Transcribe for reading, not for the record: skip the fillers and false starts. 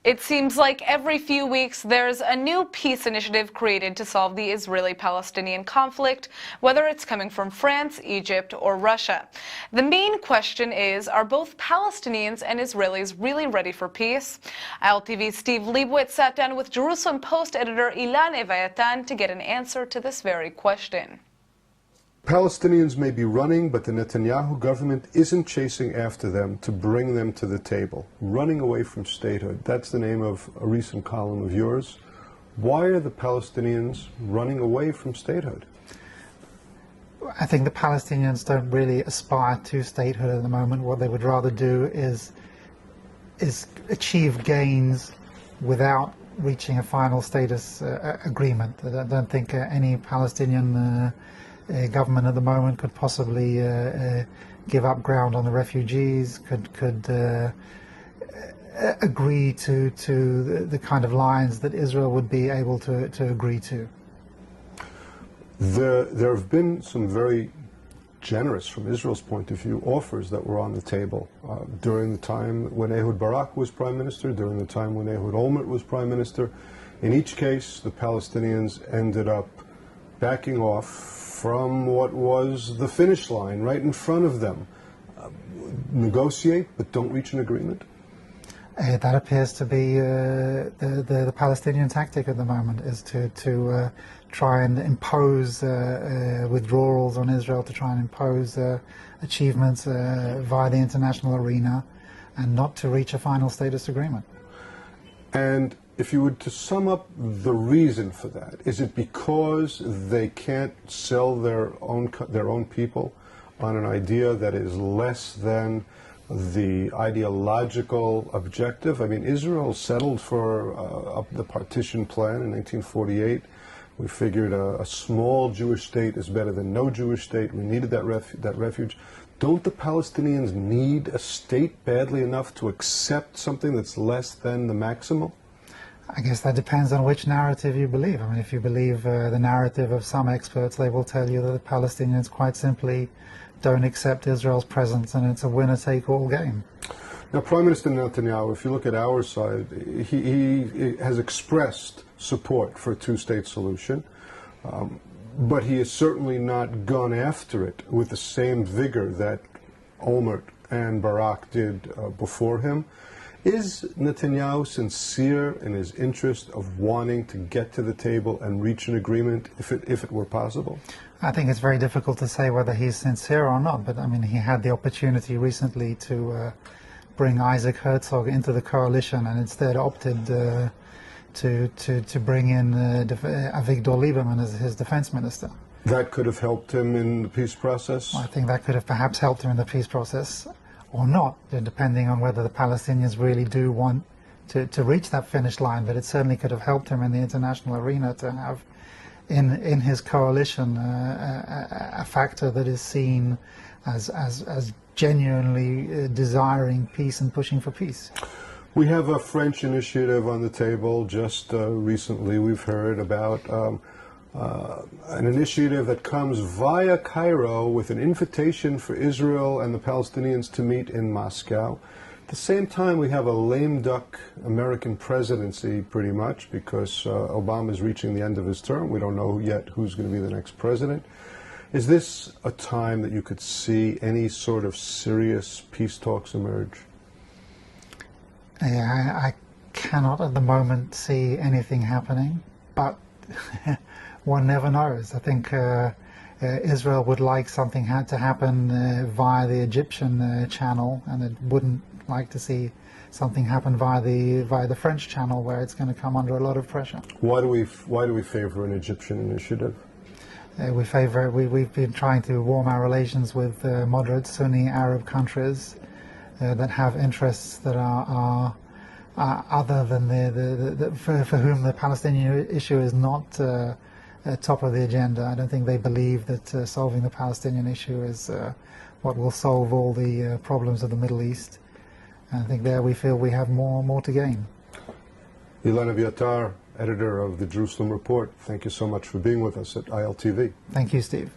It seems like every few weeks there's a new peace initiative created to solve the Israeli-Palestinian conflict, whether it's coming from France, Egypt, or Russia. The main question is, are both Palestinians and Israelis really ready for peace? ILTV's Steve Leibowitz sat down with Jerusalem Post editor Ilan Evyatar to get an answer to this very question. Palestinians may be running, but the Netanyahu government isn't chasing after them to bring them to the table. Running away from statehood. That's the name of a recent column of yours. Why are the Palestinians running away from statehood? I think the Palestinians don't really aspire to statehood at the moment. What they would rather do is achieve gains without reaching a final status agreement. I don't think any Palestinian government at the moment could possibly give up ground on the refugees, could agree to the kind of lines that Israel would be able to agree to. There have been some very generous, from Israel's point of view, offers that were on the table during the time when Ehud Barak was prime minister, during the time when Ehud Olmert was prime minister. In each case, the Palestinians ended up backing off from what was the finish line right in front of them. Negotiate, but don't reach an agreement? That appears to be the Palestinian tactic at the moment, is to try and impose withdrawals on Israel, to try and impose achievements via the international arena, and not to reach a final status agreement. And if you were to sum up the reason for that, is it because they can't sell their own people on an idea that is less than the ideological objective? I mean, Israel settled for the partition plan in 1948. We figured a small Jewish state is better than no Jewish state. We needed that refuge. Don't the Palestinians need a state badly enough to accept something that's less than the maximum? I guess that depends on which narrative you believe. I mean, if you believe the narrative of some experts, they will tell you that the Palestinians quite simply don't accept Israel's presence and it's a winner-take-all game. Now, Prime Minister Netanyahu, if you look at our side, he has expressed support for a two-state solution, but he has certainly not gone after it with the same vigor that Olmert and Barak did before him. Is Netanyahu sincere in his interest of wanting to get to the table and reach an agreement if it were possible? I think it's very difficult to say whether he's sincere or not, but I mean, he had the opportunity recently to bring Isaac Herzog into the coalition and instead opted to bring in Avigdor Lieberman as his defense minister. That could have helped him in the peace process? I think that could have perhaps helped him in the peace process, or not, depending on whether the Palestinians really do want to reach that finish line. But it certainly could have helped him in the international arena to have in his coalition a factor that is seen as genuinely desiring peace and pushing for peace. We have a French initiative on the table. Just recently we've heard about an initiative that comes via Cairo with an invitation for Israel and the Palestinians to meet in Moscow. At the same time, we have a lame duck American presidency, pretty much, because Obama is reaching the end of his term. We don't know yet who's going to be the next president. Is this a time that you could see any sort of serious peace talks emerge? I cannot at the moment see anything happening, but one never knows. I think Israel would like something to happen via the Egyptian channel, and it wouldn't like to see something happen via the French channel, where it's going to come under a lot of pressure. Why do we favor an Egyptian initiative? We've been trying to warm our relations with moderate Sunni Arab countries that have interests that are other than for whom the Palestinian issue is not top of the agenda. I don't think they believe that solving the Palestinian issue is what will solve all the problems of the Middle East. And I think there we feel we have more to gain. Ilan Evyatar, editor of the Jerusalem Report, thank you so much for being with us at ILTV. Thank you, Steve.